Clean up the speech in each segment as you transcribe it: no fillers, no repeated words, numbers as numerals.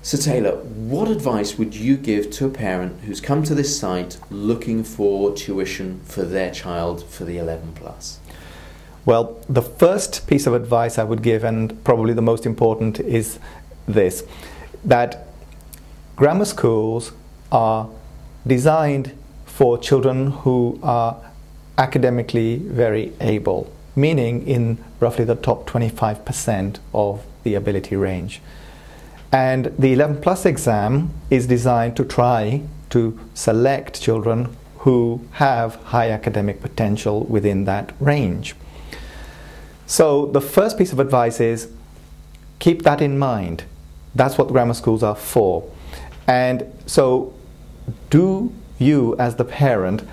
So Taylor, what advice would you give to a parent who's come to this site looking for tuition for their child for the 11 plus? Well, the first piece of advice I would give, and probably the most important, is this: that grammar schools are designed for children who are academically very able, meaning in roughly the top 25% of the ability range. And the 11 plus exam is designed to try to select children who have high academic potential within that range. So the first piece of advice is keep that in mind. That's what grammar schools are for. And so do you, as the parent,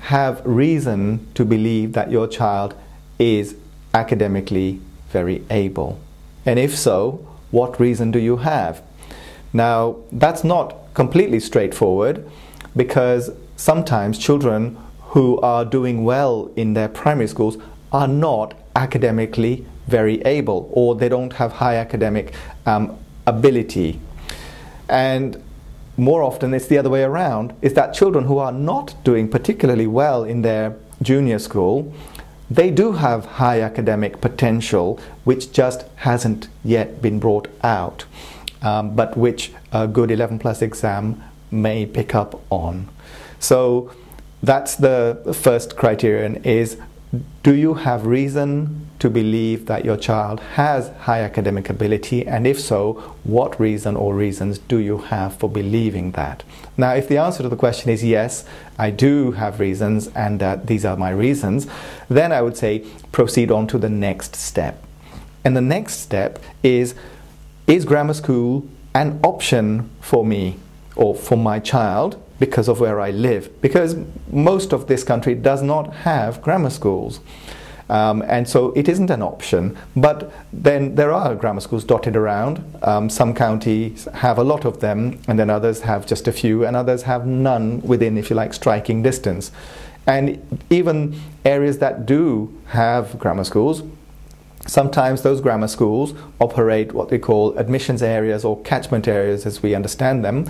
have reason to believe that your child is academically very able? And if so, what reason do you have? Now, that's not completely straightforward, because sometimes children who are doing well in their primary schools are not academically very able, or they don't have high academic ability. And more often it's the other way around, is that children who are not doing particularly well in their junior school, they do have high academic potential, which just hasn't yet been brought out, but which a good 11 plus exam may pick up on. So that's the first criterion, is do you have reason to believe that your child has high academic ability, and if so, what reason or reasons do you have for believing that? Now, if the answer to the question is yes, I do have reasons, and these are my reasons, then I would say proceed on to the next step. And the next step is grammar school an option for me or for my child because of where I live? Because most of this country does not have grammar schools. And so it isn't an option, but then there are grammar schools dotted around. Some counties have a lot of them, and then others have just a few, and others have none within, if you like, striking distance. And even areas that do have grammar schools, sometimes those grammar schools operate what we call admissions areas or catchment areas as we understand them,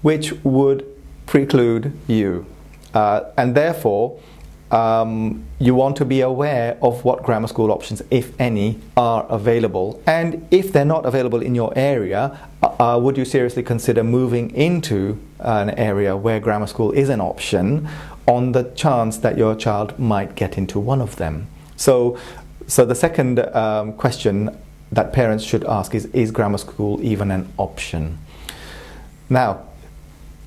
which would preclude you. And therefore, you want to be aware of what grammar school options, if any, are available. And if they're not available in your area, would you seriously consider moving into an area where grammar school is an option on the chance that your child might get into one of them? So the second question that parents should ask is grammar school even an option? Now,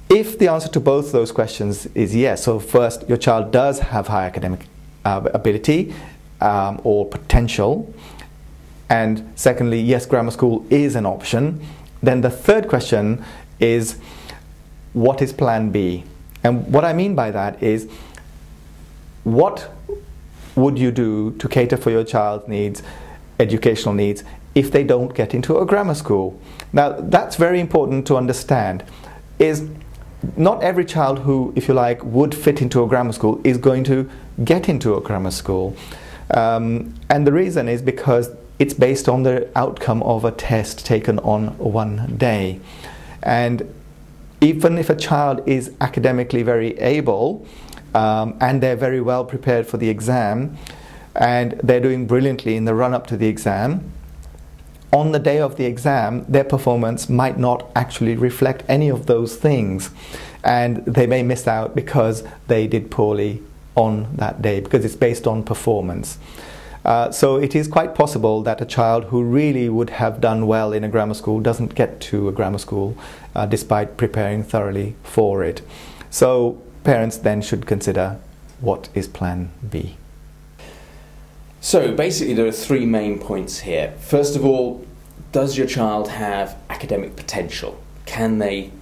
if the answer to both those questions is yes, so first, your child does have high academic ability or potential, and secondly, yes, grammar school is an option, then the third question is, what is plan B? And what I mean by that is, what would you do to cater for your child's needs, educational needs, if they don't get into a grammar school? Now, that's very important to understand, is not every child who, if you like, would fit into a grammar school is going to get into a grammar school. And the reason is because it's based on the outcome of a test taken on one day. And even if a child is academically very able, and they're very well prepared for the exam, and they're doing brilliantly in the run-up to the exam, on the day of the exam, their performance might not actually reflect any of those things, and they may miss out because they did poorly on that day, because it's based on performance. So it is quite possible that a child who really would have done well in a grammar school doesn't get to a grammar school despite preparing thoroughly for it. So parents then should consider, what is plan B? So basically there are three main points here. First of all, does your child have academic potential? Can they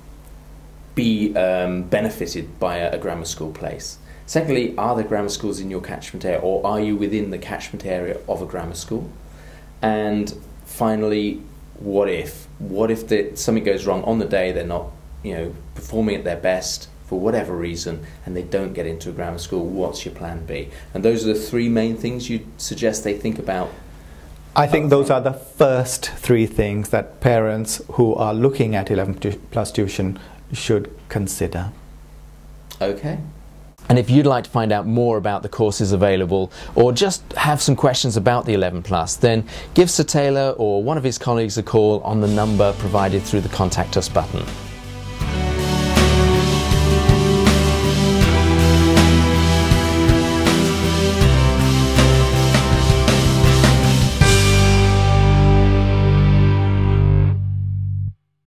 be benefited by a grammar school place? Secondly, are there grammar schools in your catchment area, or are you within the catchment area of a grammar school? And finally, what if? What if something goes wrong on the day, they're not performing at their best for whatever reason, and they don't get into a grammar school? What's your plan B? And those are the three main things you'd suggest they think about I think those are the first three things that parents who are looking at 11 plus tuition should consider. Okay. And if you'd like to find out more about the courses available or just have some questions about the 11 plus, then give Sir Taylor or one of his colleagues a call on the number provided through the Contact Us button.